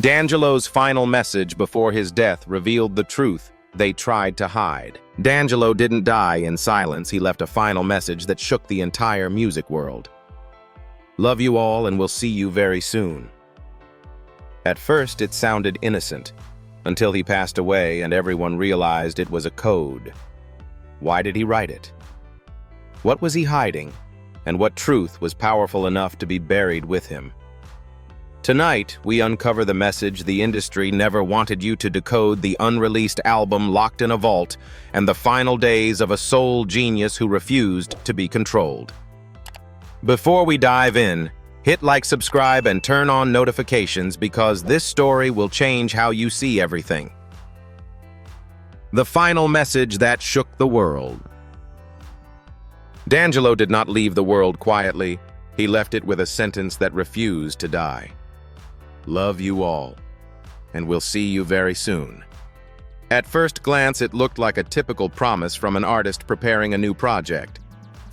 D'Angelo's final message before his death revealed the truth they tried to hide. D'Angelo didn't die in silence. He left a final message that shook the entire music world. Love you all, and we'll see you very soon. At first, it sounded innocent, until he passed away and everyone realized it was a code. Why did he write it? What was he hiding? And what truth was powerful enough to be buried with him? Tonight, we uncover the message the industry never wanted you to decode, the unreleased album locked in a vault, and the final days of a soul genius who refused to be controlled. Before we dive in, hit like, subscribe, and turn on notifications because this story will change how you see everything. The final message that shook the world. D'Angelo did not leave the world quietly. He left it with a sentence that refused to die. Love you all, and we'll see you very soon. At first glance, it looked like a typical promise from an artist preparing a new project.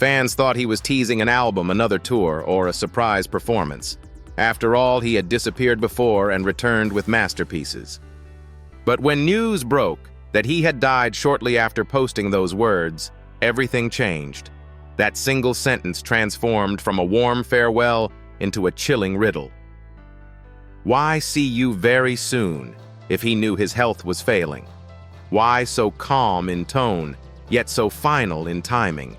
Fans thought he was teasing an album, another tour, or a surprise performance. After all, he had disappeared before and returned with masterpieces. But when news broke that he had died shortly after posting those words, everything changed. That single sentence transformed from a warm farewell into a chilling riddle. Why see you very soon if he knew his health was failing? Why so calm in tone, yet so final in timing?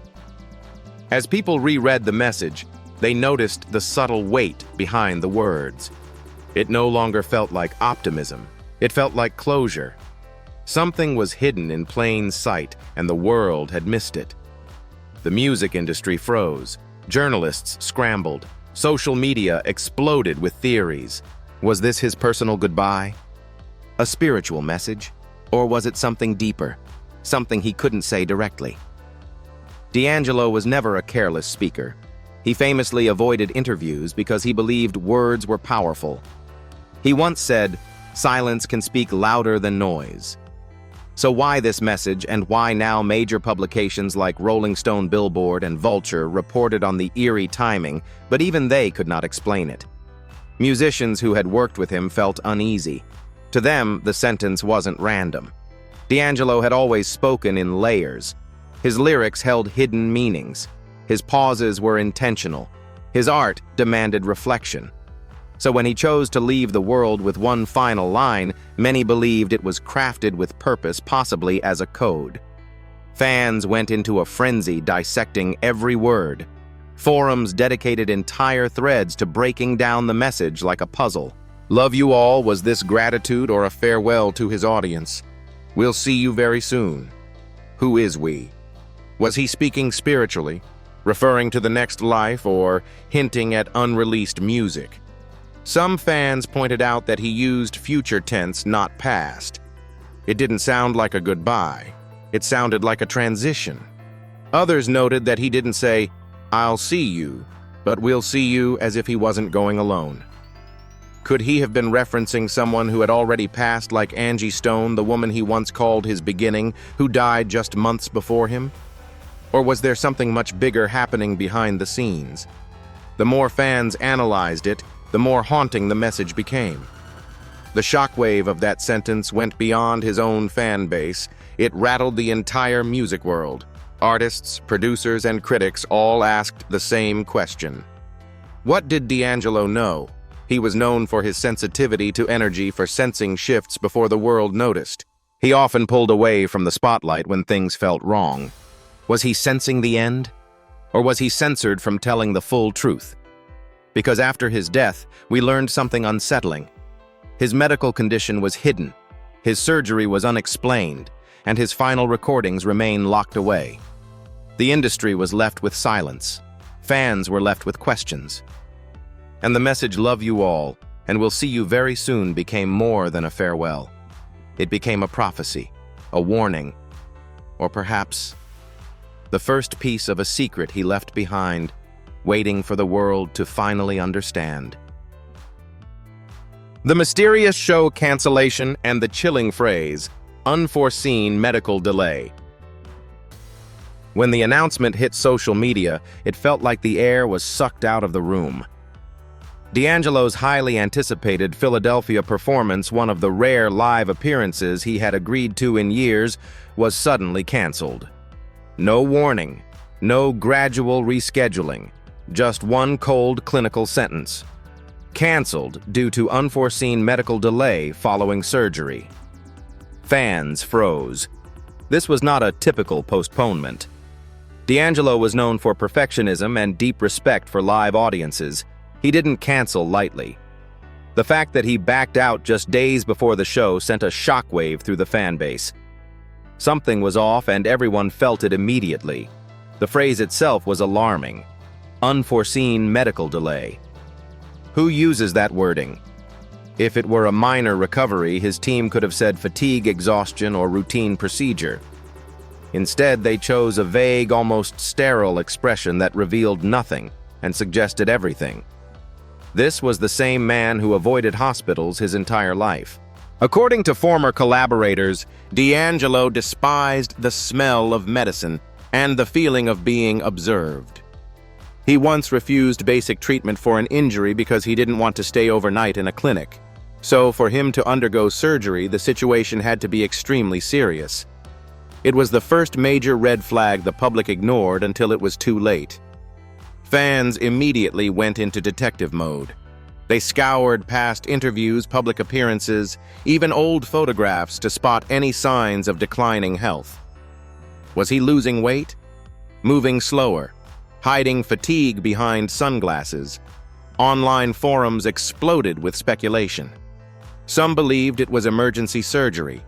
As people reread the message, they noticed the subtle weight behind the words. It no longer felt like optimism. It felt like closure. Something was hidden in plain sight, and the world had missed it. The music industry froze. Journalists scrambled. Social media exploded with theories. Was this his personal goodbye? A spiritual message? Or was it something deeper? Something he couldn't say directly? D'Angelo was never a careless speaker. He famously avoided interviews because he believed words were powerful. He once said, "Silence can speak louder than noise." So why this message, and why now major publications like Rolling Stone, Billboard, and Vulture reported on the eerie timing, but even they could not explain it? Musicians who had worked with him felt uneasy. To them, the sentence wasn't random. D'Angelo had always spoken in layers. His lyrics held hidden meanings. His pauses were intentional. His art demanded reflection. So when he chose to leave the world with one final line, many believed it was crafted with purpose, possibly as a code. Fans went into a frenzy dissecting every word. Forums dedicated entire threads to breaking down the message like a puzzle. Love you all, was this gratitude or a farewell to his audience? We'll see you very soon. Who is we? Was he speaking spiritually, referring to the next life, or hinting at unreleased music? Some fans pointed out that he used future tense, not past. It didn't sound like a goodbye. It sounded like a transition. Others noted that he didn't say, "I'll see you," but "we'll see you," as if he wasn't going alone. Could he have been referencing someone who had already passed, like Angie Stone, the woman he once called his beginning, who died just months before him? Or was there something much bigger happening behind the scenes? The more fans analyzed it, the more haunting the message became. The shockwave of that sentence went beyond his own fan base. It rattled the entire music world. Artists, producers, and critics all asked the same question. What did D'Angelo know? He was known for his sensitivity to energy, for sensing shifts before the world noticed. He often pulled away from the spotlight when things felt wrong. Was he sensing the end? Or was he censored from telling the full truth? Because after his death, we learned something unsettling. His medical condition was hidden, his surgery was unexplained, and his final recordings remain locked away. The industry was left with silence. Fans were left with questions. And the message, "Love you all, and we'll see you very soon," became more than a farewell. It became a prophecy, a warning, or perhaps the first piece of a secret he left behind, waiting for the world to finally understand. The mysterious show cancellation and the chilling phrase, "unforeseen medical delay." When the announcement hit social media, it felt like the air was sucked out of the room. D'Angelo's highly anticipated Philadelphia performance, one of the rare live appearances he had agreed to in years, was suddenly canceled. No warning, no gradual rescheduling, just one cold clinical sentence. Canceled due to unforeseen medical delay following surgery. Fans froze. This was not a typical postponement. D'Angelo was known for perfectionism and deep respect for live audiences. He didn't cancel lightly. The fact that he backed out just days before the show sent a shockwave through the fan base. Something was off and everyone felt it immediately. The phrase itself was alarming. Unforeseen medical delay. Who uses that wording? If it were a minor recovery, his team could have said fatigue, exhaustion, or routine procedure. Instead, they chose a vague, almost sterile expression that revealed nothing and suggested everything. This was the same man who avoided hospitals his entire life. According to former collaborators, D'Angelo despised the smell of medicine and the feeling of being observed. He once refused basic treatment for an injury because he didn't want to stay overnight in a clinic. So for him to undergo surgery, the situation had to be extremely serious. It was the first major red flag the public ignored until it was too late. Fans immediately went into detective mode. They scoured past interviews, public appearances, even old photographs to spot any signs of declining health. Was he losing weight? Moving slower? Hiding fatigue behind sunglasses? Online forums exploded with speculation. Some believed it was emergency surgery.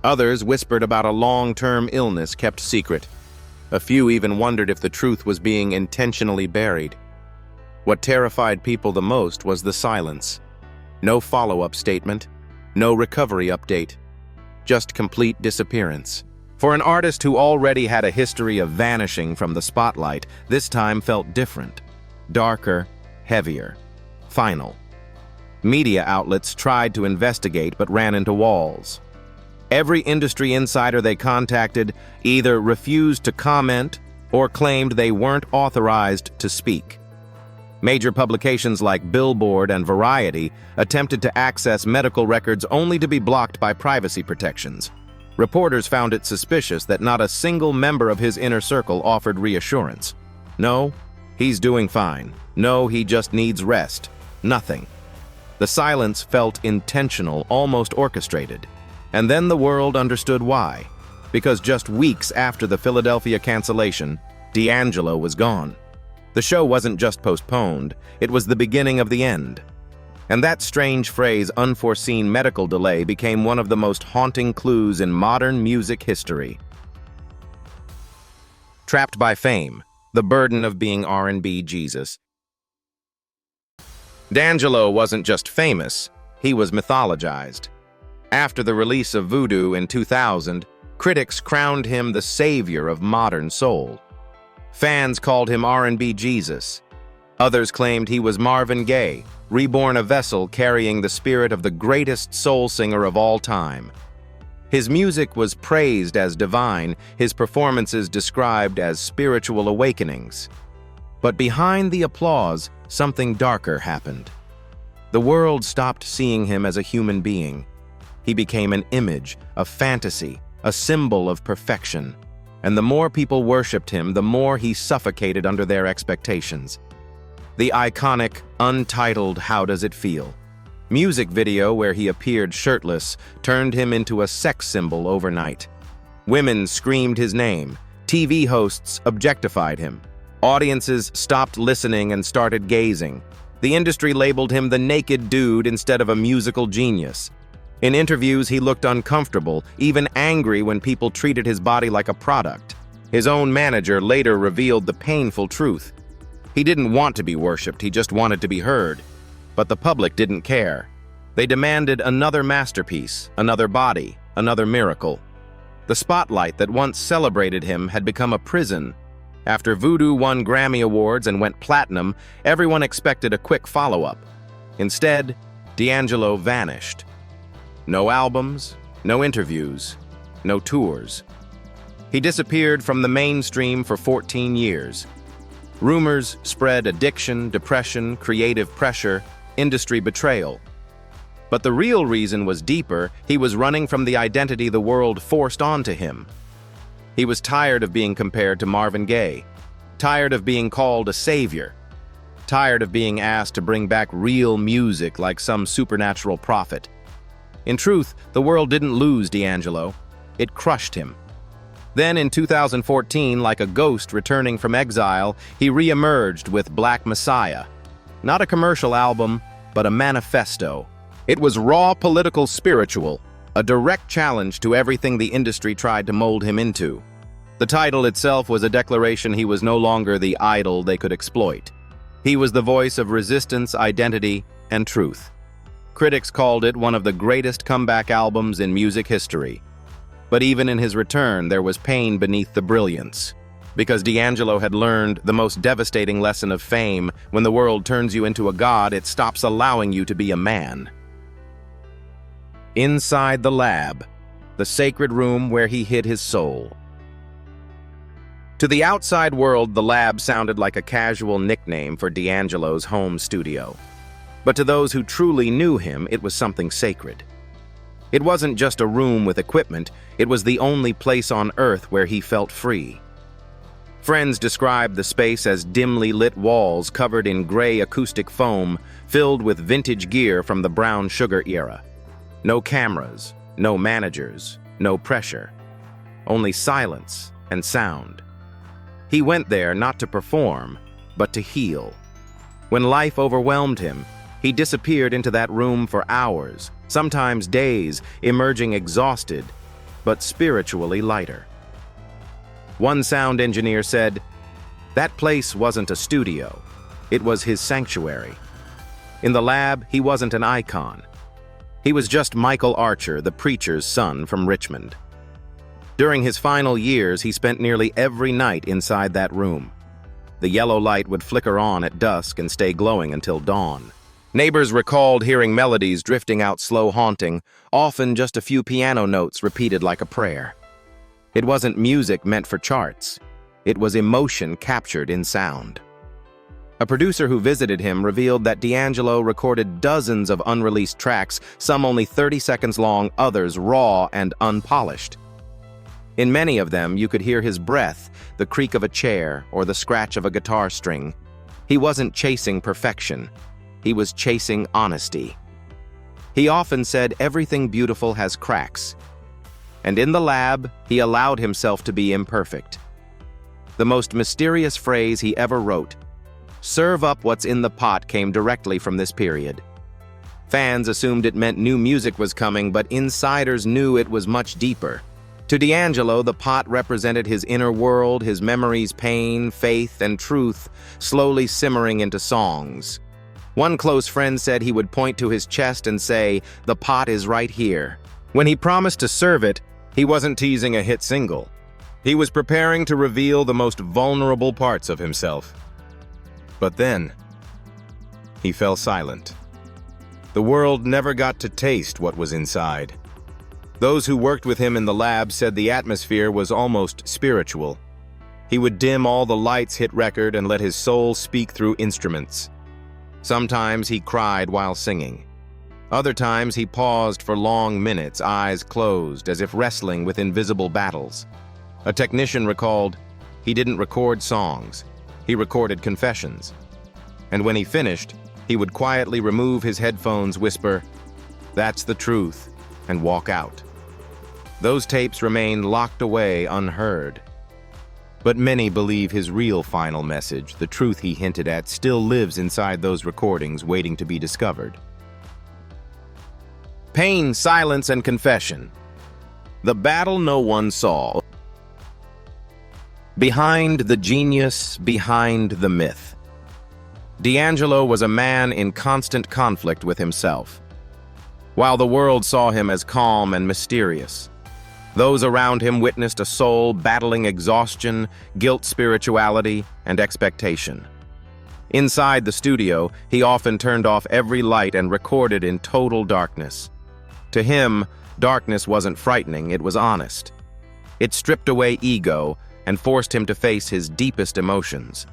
Others whispered about a long-term illness kept secret. A few even wondered if the truth was being intentionally buried. What terrified people the most was the silence. No follow-up statement, no recovery update, just complete disappearance. For an artist who already had a history of vanishing from the spotlight, this time felt different. Darker, heavier, final. Media outlets tried to investigate but ran into walls. Every industry insider they contacted either refused to comment or claimed they weren't authorized to speak. Major publications like Billboard and Variety attempted to access medical records only to be blocked by privacy protections. Reporters found it suspicious that not a single member of his inner circle offered reassurance. No, he's doing fine. No, he just needs rest. Nothing. The silence felt intentional, almost orchestrated. And then the world understood why. Because just weeks after the Philadelphia cancellation, D'Angelo was gone. The show wasn't just postponed, it was the beginning of the end. And that strange phrase, unforeseen medical delay, became one of the most haunting clues in modern music history. Trapped by fame, the burden of being R&B Jesus. D'Angelo wasn't just famous, he was mythologized. After the release of Voodoo in 2000, critics crowned him the savior of modern soul. Fans called him R&B Jesus. Others claimed he was Marvin Gaye, reborn a vessel carrying the spirit of the greatest soul singer of all time. His music was praised as divine, his performances described as spiritual awakenings. But behind the applause, something darker happened. The world stopped seeing him as a human being. He became an image, a fantasy, a symbol of perfection. And the more people worshipped him, the more he suffocated under their expectations. The iconic, untitled How Does It Feel? Music video where he appeared shirtless turned him into a sex symbol overnight. Women screamed his name. TV hosts objectified him. Audiences stopped listening and started gazing. The industry labeled him the naked dude instead of a musical genius. In interviews, he looked uncomfortable, even angry when people treated his body like a product. His own manager later revealed the painful truth. He didn't want to be worshipped, he just wanted to be heard. But the public didn't care. They demanded another masterpiece, another body, another miracle. The spotlight that once celebrated him had become a prison. After Voodoo won Grammy Awards and went platinum, everyone expected a quick follow-up. Instead, D'Angelo vanished. No albums, no interviews, no tours. He disappeared from the mainstream for 14 years. Rumors spread addiction, depression, creative pressure, industry betrayal. But the real reason was deeper. He was running from the identity the world forced onto him. He was tired of being compared to Marvin Gaye, tired of being called a savior, tired of being asked to bring back real music like some supernatural prophet. In truth, the world didn't lose D'Angelo. It crushed him. Then in 2014, like a ghost returning from exile, he re-emerged with Black Messiah. Not a commercial album, but a manifesto. It was raw political spiritual, a direct challenge to everything the industry tried to mold him into. The title itself was a declaration he was no longer the idol they could exploit. He was the voice of resistance, identity, and truth. Critics called it one of the greatest comeback albums in music history. But even in his return, there was pain beneath the brilliance. Because D'Angelo had learned the most devastating lesson of fame: when the world turns you into a god, it stops allowing you to be a man. Inside the lab, the sacred room where he hid his soul. To the outside world, the lab sounded like a casual nickname for D'Angelo's home studio. But to those who truly knew him, it was something sacred. It wasn't just a room with equipment, it was the only place on Earth where he felt free. Friends described the space as dimly lit walls covered in gray acoustic foam, filled with vintage gear from the brown sugar era. No cameras, no managers, no pressure. Only silence and sound. He went there not to perform, but to heal. When life overwhelmed him, he disappeared into that room for hours, sometimes days, emerging exhausted, but spiritually lighter. One sound engineer said, "That place wasn't a studio. It was his sanctuary." In the lab, he wasn't an icon. He was just Michael Archer, the preacher's son from Richmond. During his final years, he spent nearly every night inside that room. The yellow light would flicker on at dusk and stay glowing until dawn. Neighbors recalled hearing melodies drifting out slow haunting, often just a few piano notes repeated like a prayer. It wasn't music meant for charts. It was emotion captured in sound. A producer who visited him revealed that D'Angelo recorded dozens of unreleased tracks, some only 30 seconds long, others raw and unpolished. In many of them, you could hear his breath, the creak of a chair, or the scratch of a guitar string. He wasn't chasing perfection. He was chasing honesty. He often said everything beautiful has cracks. And in the lab, he allowed himself to be imperfect. The most mysterious phrase he ever wrote, "Serve up what's in the pot," came directly from this period. Fans assumed it meant new music was coming, but insiders knew it was much deeper. To D'Angelo, the pot represented his inner world, his memories, pain, faith, and truth, slowly simmering into songs. One close friend said he would point to his chest and say, "The pot is right here." When he promised to serve it, he wasn't teasing a hit single. He was preparing to reveal the most vulnerable parts of himself. But then, he fell silent. The world never got to taste what was inside. Those who worked with him in the lab said the atmosphere was almost spiritual. He would dim all the lights, hit record, and let his soul speak through instruments. Sometimes he cried while singing. Other times he paused for long minutes, eyes closed, as if wrestling with invisible battles. A technician recalled, he didn't record songs. He recorded confessions. And when he finished, he would quietly remove his headphones, whisper, "That's the truth," and walk out. Those tapes remain locked away unheard. But many believe his real final message, the truth he hinted at, still lives inside those recordings, waiting to be discovered. Pain, silence, and confession. The battle no one saw. Behind the genius, behind the myth. D'Angelo was a man in constant conflict with himself. While the world saw him as calm and mysterious, those around him witnessed a soul battling exhaustion, guilt, spirituality, and expectation. Inside the studio, he often turned off every light and recorded in total darkness. To him, darkness wasn't frightening, it was honest. It stripped away ego and forced him to face his deepest emotions.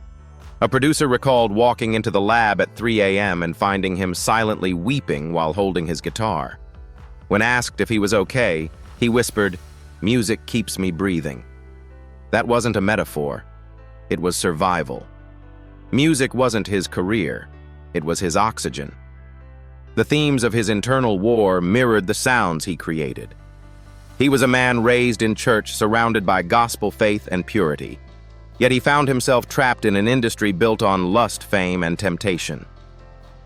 A producer recalled walking into the lab at 3 a.m. and finding him silently weeping while holding his guitar. When asked if he was okay, he whispered, "Music keeps me breathing." That wasn't a metaphor. It was survival. Music wasn't his career. It was his oxygen. The themes of his internal war mirrored the sounds he created. He was a man raised in church, surrounded by gospel faith and purity. Yet he found himself trapped in an industry built on lust, fame, and temptation.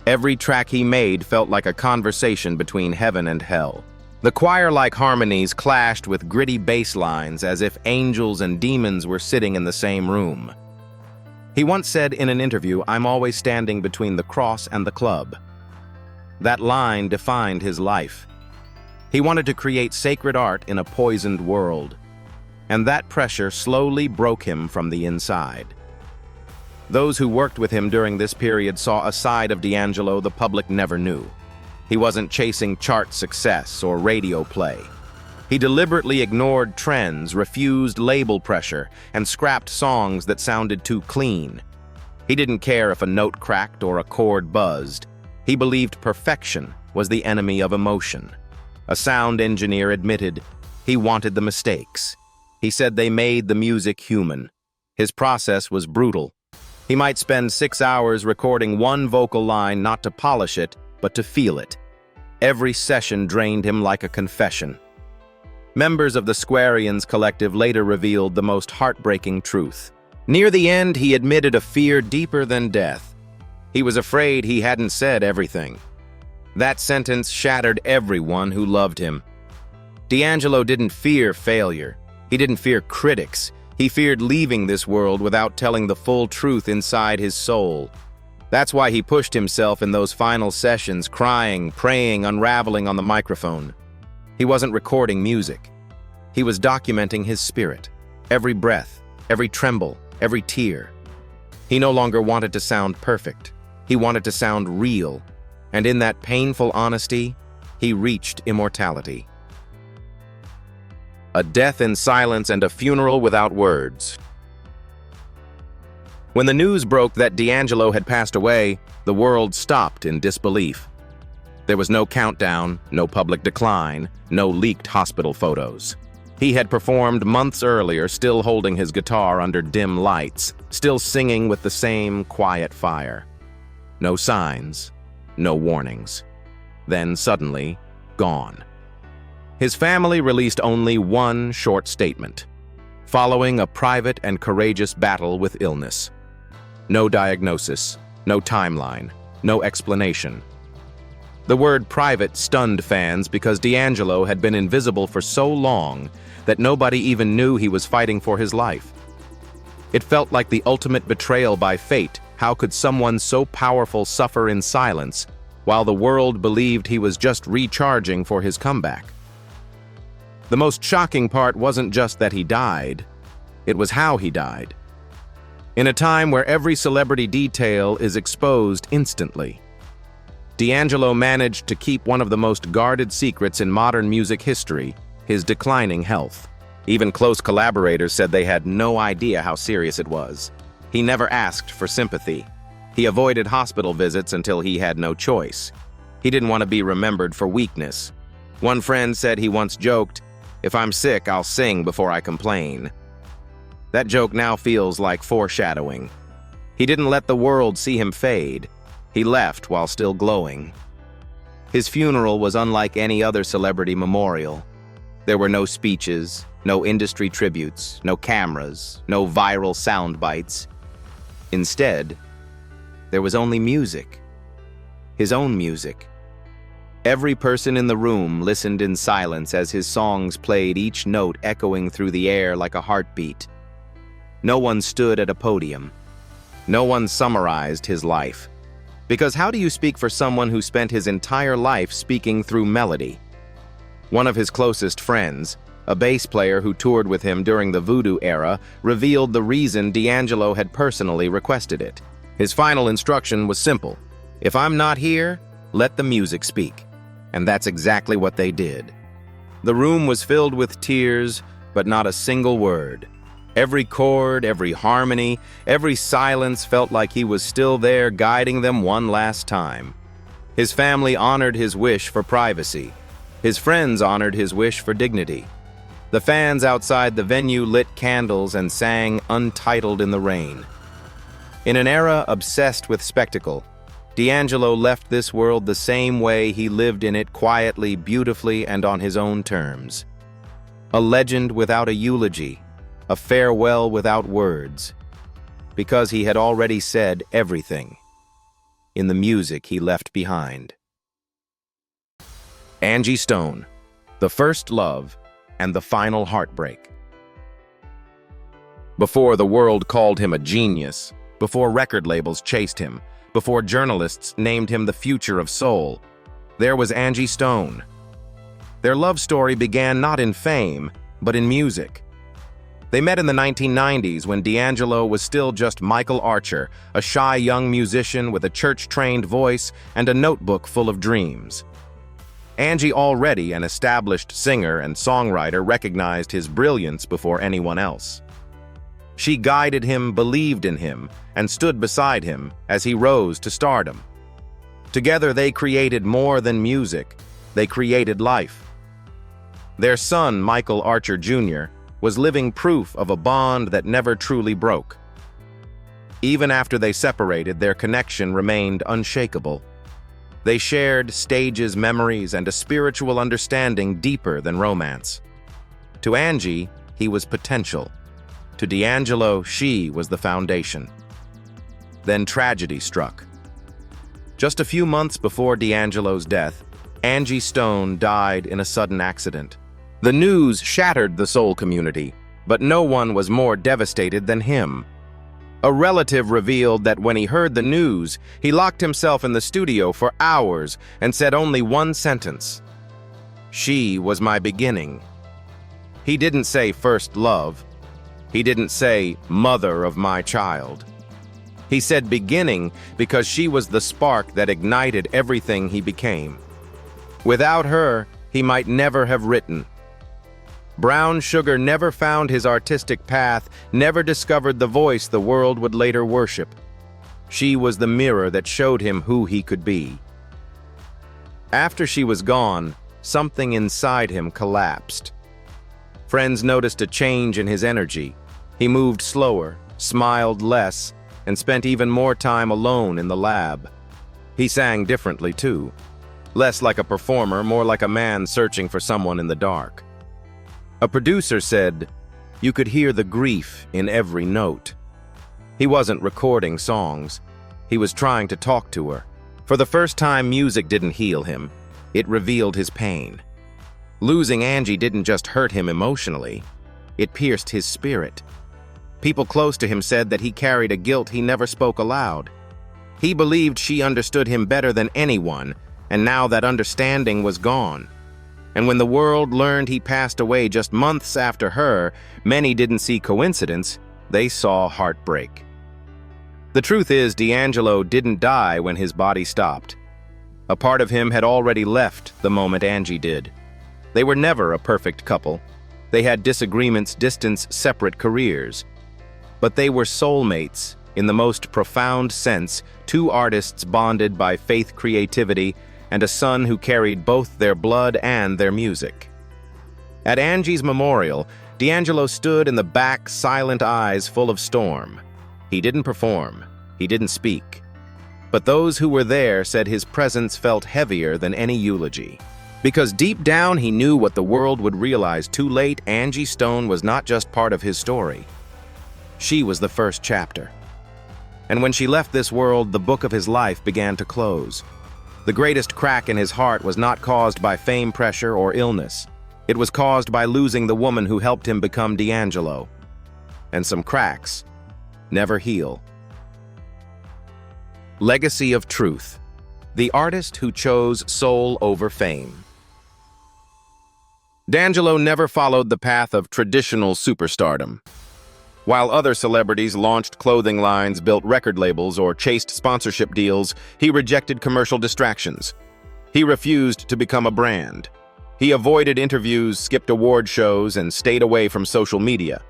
Every track he made felt like a conversation between heaven and hell. The choir-like harmonies clashed with gritty bass lines as if angels and demons were sitting in the same room. He once said in an interview, "I'm always standing between the cross and the club." That line defined his life. He wanted to create sacred art in a poisoned world, and that pressure slowly broke him from the inside. Those who worked with him during this period saw a side of D'Angelo the public never knew. He wasn't chasing chart success or radio play. He deliberately ignored trends, refused label pressure, and scrapped songs that sounded too clean. He didn't care if a note cracked or a chord buzzed. He believed perfection was the enemy of emotion. A sound engineer admitted he wanted the mistakes. He said they made the music human. His process was brutal. He might spend 6 hours recording one vocal line not to polish it, but to feel it. Every session drained him like a confession. Members of the Squarians Collective later revealed the most heartbreaking truth. Near the end, he admitted a fear deeper than death. He was afraid he hadn't said everything. That sentence shattered everyone who loved him. D'Angelo didn't fear failure. He didn't fear critics. He feared leaving this world without telling the full truth inside his soul. That's why he pushed himself in those final sessions, crying, praying, unraveling on the microphone. He wasn't recording music. He was documenting his spirit. Every breath, every tremble, every tear. He no longer wanted to sound perfect. He wanted to sound real. And in that painful honesty, he reached immortality. A death in silence and a funeral without words. When the news broke that D'Angelo had passed away, the world stopped in disbelief. There was no countdown, no public decline, no leaked hospital photos. He had performed months earlier, still holding his guitar under dim lights, still singing with the same quiet fire. No signs, no warnings. Then suddenly, gone. His family released only one short statement, following a private and courageous battle with illness. No diagnosis, no timeline, no explanation. The word private stunned fans because D'Angelo had been invisible for so long that nobody even knew he was fighting for his life. It felt like the ultimate betrayal by fate. How could someone so powerful suffer in silence while the world believed he was just recharging for his comeback? The most shocking part wasn't just that he died, it was how he died. In a time where every celebrity detail is exposed instantly, D'Angelo managed to keep one of the most guarded secrets in modern music history, his declining health. Even close collaborators said they had no idea how serious it was. He never asked for sympathy. He avoided hospital visits until he had no choice. He didn't want to be remembered for weakness. One friend said he once joked, "If I'm sick, I'll sing before I complain." That joke now feels like foreshadowing. He didn't let the world see him fade. He left while still glowing. His funeral was unlike any other celebrity memorial. There were no speeches, no industry tributes, no cameras, no viral sound bites. Instead, there was only music. His own music. Every person in the room listened in silence as his songs played, each note echoing through the air like a heartbeat. No one stood at a podium. No one summarized his life. Because how do you speak for someone who spent his entire life speaking through melody? One of his closest friends, a bass player who toured with him during the Voodoo era, revealed the reason D'Angelo had personally requested it. His final instruction was simple: if I'm not here, let the music speak. And that's exactly what they did. The room was filled with tears, but not a single word. Every chord, every harmony, every silence felt like he was still there guiding them one last time. His family honored his wish for privacy. His friends honored his wish for dignity. The fans outside the venue lit candles and sang Untitled in the Rain. In an era obsessed with spectacle, D'Angelo left this world the same way he lived in it, quietly, beautifully, and on his own terms. A legend without a eulogy, a farewell without words, because he had already said everything in the music he left behind. Angie Stone, The First Love and the Final Heartbreak. Before the world called him a genius, before record labels chased him, before journalists named him the future of soul, there was Angie Stone. Their love story began not in fame, but in music. They met in the 1990s when D'Angelo was still just Michael Archer, a shy young musician with a church-trained voice and a notebook full of dreams. Angie, already an established singer and songwriter, recognized his brilliance before anyone else. She guided him, believed in him, and stood beside him as he rose to stardom. Together they created more than music, they created life. Their son, Michael Archer Jr., was living proof of a bond that never truly broke. Even after they separated, their connection remained unshakable. They shared stages, memories, and a spiritual understanding deeper than romance. To Angie, he was potential. To D'Angelo, she was the foundation. Then tragedy struck. Just a few months before D'Angelo's death, Angie Stone died in a sudden accident. The news shattered the soul community, but no one was more devastated than him. A relative revealed that when he heard the news, he locked himself in the studio for hours and said only one sentence: "She was my beginning." He didn't say first love. He didn't say mother of my child. He said beginning because she was the spark that ignited everything he became. Without her, he might never have written. Brown Sugar never found his artistic path, never discovered the voice the world would later worship. She was the mirror that showed him who he could be. After she was gone, something inside him collapsed. Friends noticed a change in his energy. He moved slower, smiled less, and spent even more time alone in the lab. He sang differently, too. Less like a performer, more like a man searching for someone in the dark. A producer said, "You could hear the grief in every note." He wasn't recording songs. He was trying to talk to her. For the first time, music didn't heal him. It revealed his pain. Losing Angie didn't just hurt him emotionally. It pierced his spirit. People close to him said that he carried a guilt he never spoke aloud. He believed she understood him better than anyone, and now that understanding was gone. And when the world learned he passed away just months after her, many didn't see coincidence, they saw heartbreak. The truth is, D'Angelo didn't die when his body stopped. A part of him had already left the moment Angie did. They were never a perfect couple. They had disagreements, distance, separate careers. But they were soulmates, in the most profound sense, two artists bonded by faith, creativity, and a son who carried both their blood and their music. At Angie's memorial, D'Angelo stood in the back, silent eyes full of storm. He didn't perform. He didn't speak. But those who were there said his presence felt heavier than any eulogy. Because deep down he knew what the world would realize too late: Angie Stone was not just part of his story. She was the first chapter. And when she left this world, the book of his life began to close. The greatest crack in his heart was not caused by fame, pressure, or illness. It was caused by losing the woman who helped him become D'Angelo. And some cracks never heal. Legacy of Truth: the artist who chose soul over fame. D'Angelo never followed the path of traditional superstardom. While other celebrities launched clothing lines, built record labels, or chased sponsorship deals, he rejected commercial distractions. He refused to become a brand. He avoided interviews, skipped award shows, and stayed away from social media.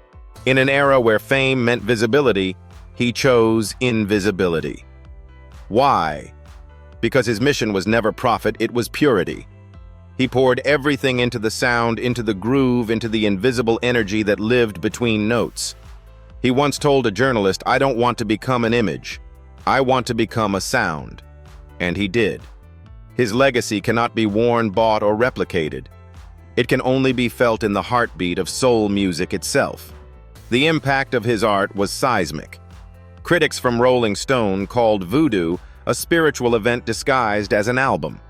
In an era where fame meant visibility, he chose invisibility. Why? Because his mission was never profit, it was purity. He poured everything into the sound, into the groove, into the invisible energy that lived between notes. He once told a journalist, "I don't want to become an image. I want to become a sound." And he did. His legacy cannot be worn, bought, or replicated. It can only be felt in the heartbeat of soul music itself. The impact of his art was seismic. Critics from Rolling Stone called Voodoo a spiritual event disguised as an album.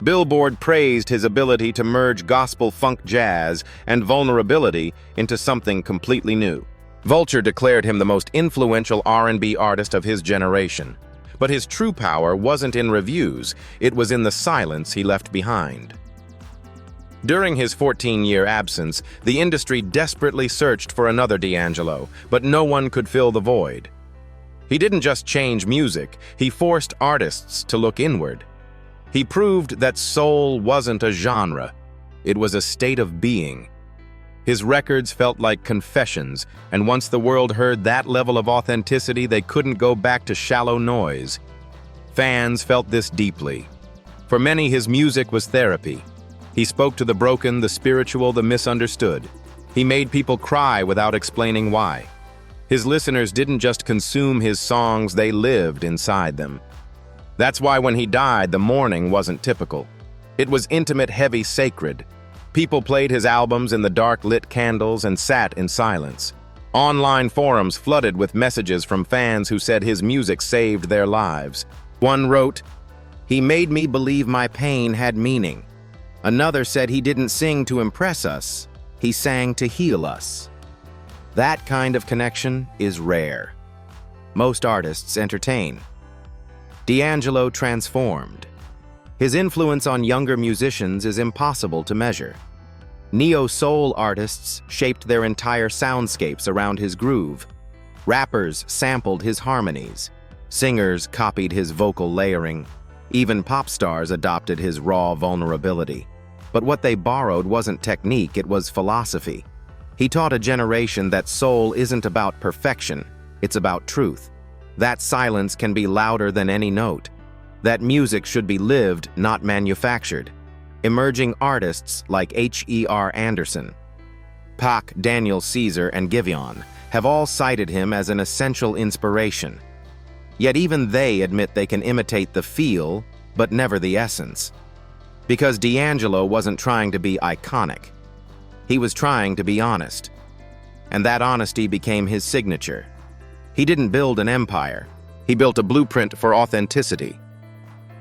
Billboard praised his ability to merge gospel, funk, jazz, and vulnerability into something completely new. Vulture declared him the most influential R&B artist of his generation. But his true power wasn't in reviews, it was in the silence he left behind. During his 14-year absence, the industry desperately searched for another D'Angelo, but no one could fill the void. He didn't just change music, he forced artists to look inward. He proved that soul wasn't a genre, it was a state of being. His records felt like confessions, and once the world heard that level of authenticity, they couldn't go back to shallow noise. Fans felt this deeply. For many, his music was therapy. He spoke to the broken, the spiritual, the misunderstood. He made people cry without explaining why. His listeners didn't just consume his songs, they lived inside them. That's why when he died, the mourning wasn't typical. It was intimate, heavy, sacred. People played his albums in the dark lit candles and sat in silence. Online forums flooded with messages from fans who said his music saved their lives. One wrote, "He made me believe my pain had meaning." Another said he didn't sing to impress us, he sang to heal us. That kind of connection is rare. Most artists entertain. D'Angelo transformed. His influence on younger musicians is impossible to measure. Neo-soul artists shaped their entire soundscapes around his groove. Rappers sampled his harmonies. Singers copied his vocal layering. Even pop stars adopted his raw vulnerability. But what they borrowed wasn't technique, it was philosophy. He taught a generation that soul isn't about perfection, it's about truth. That silence can be louder than any note. That music should be lived, not manufactured. Emerging artists like H.E.R. Anderson, Pac, Daniel Caesar, and Giveon have all cited him as an essential inspiration. Yet even they admit they can imitate the feel, but never the essence. Because D'Angelo wasn't trying to be iconic. He was trying to be honest. And that honesty became his signature. He didn't build an empire. He built a blueprint for authenticity.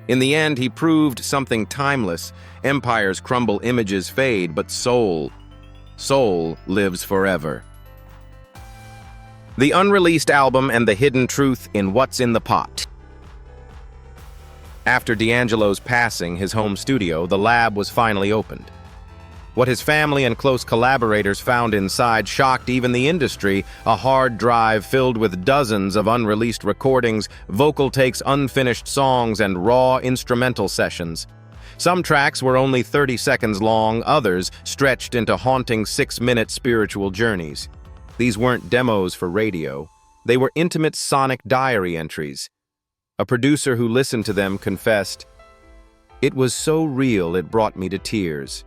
In the end, he proved something timeless. Empires crumble, images fade, but soul lives forever. The unreleased album and the hidden truth in What's in the Pot. After D'Angelo's passing, his home studio, The Lab, was finally opened. What his family and close collaborators found inside shocked even the industry, a hard drive filled with dozens of unreleased recordings, vocal takes, unfinished songs, and raw instrumental sessions. Some tracks were only 30 seconds long, others stretched into haunting 6-minute spiritual journeys. These weren't demos for radio. They were intimate sonic diary entries. A producer who listened to them confessed, "It was so real it brought me to tears."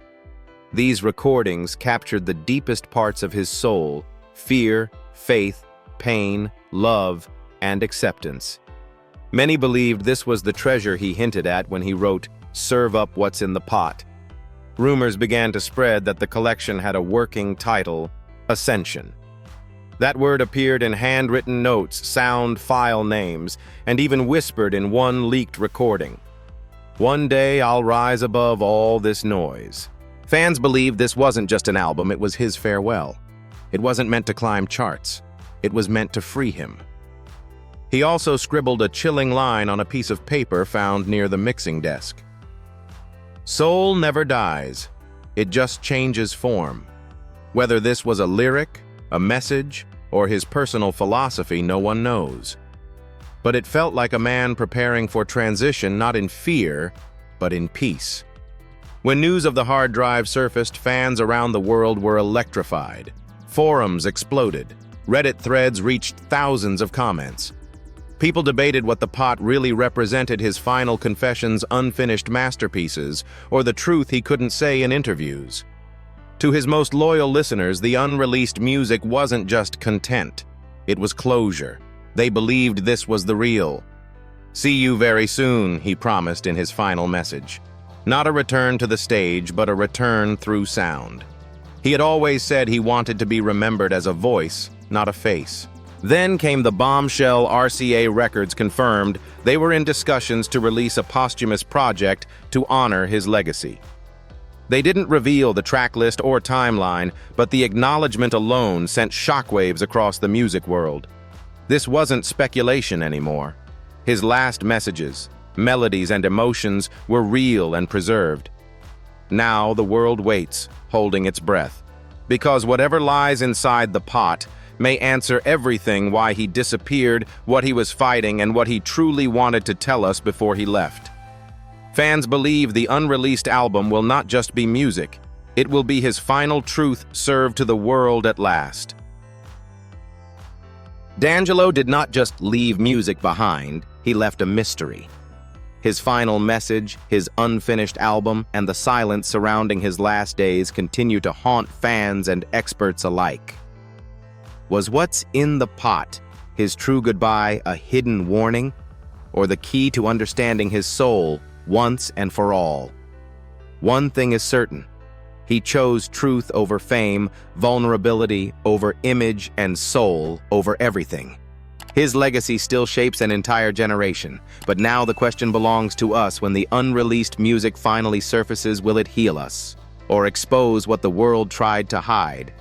These recordings captured the deepest parts of his soul: fear, faith, pain, love, and acceptance. Many believed this was the treasure he hinted at when he wrote, "Serve up what's in the pot." Rumors began to spread that the collection had a working title, Ascension. That word appeared in handwritten notes, sound file names, and even whispered in one leaked recording. "One day I'll rise above all this noise." Fans believed this wasn't just an album, it was his farewell. It wasn't meant to climb charts. It was meant to free him. He also scribbled a chilling line on a piece of paper found near the mixing desk. "Soul never dies. It just changes form." Whether this was a lyric, a message, or his personal philosophy, no one knows. But it felt like a man preparing for transition, not in fear, but in peace. When news of the hard drive surfaced, fans around the world were electrified. Forums exploded. Reddit threads reached thousands of comments. People debated what the pot really represented: his final confessions, unfinished masterpieces, or the truth he couldn't say in interviews. To his most loyal listeners, the unreleased music wasn't just content. It was closure. They believed this was the real. "See you very soon," he promised in his final message. Not a return to the stage, but a return through sound. He had always said he wanted to be remembered as a voice, not a face. Then came the bombshell. RCA Records confirmed they were in discussions to release a posthumous project to honor his legacy. They didn't reveal the track list or timeline, but the acknowledgement alone sent shockwaves across the music world. This wasn't speculation anymore. His last messages, melodies, and emotions were real and preserved. Now the world waits, holding its breath, because whatever lies inside the pot may answer everything: why he disappeared, what he was fighting, and what he truly wanted to tell us before he left. Fans believe the unreleased album will not just be music, it will be his final truth served to the world at last. D'Angelo did not just leave music behind, he left a mystery. His final message, his unfinished album, and the silence surrounding his last days continue to haunt fans and experts alike. Was what's in the pot, his true goodbye, a hidden warning, or the key to understanding his soul once and for all? One thing is certain: he chose truth over fame, vulnerability over image, and soul over everything. His legacy still shapes an entire generation, but now the question belongs to us. When the unreleased music finally surfaces, will it heal us, or expose what the world tried to hide?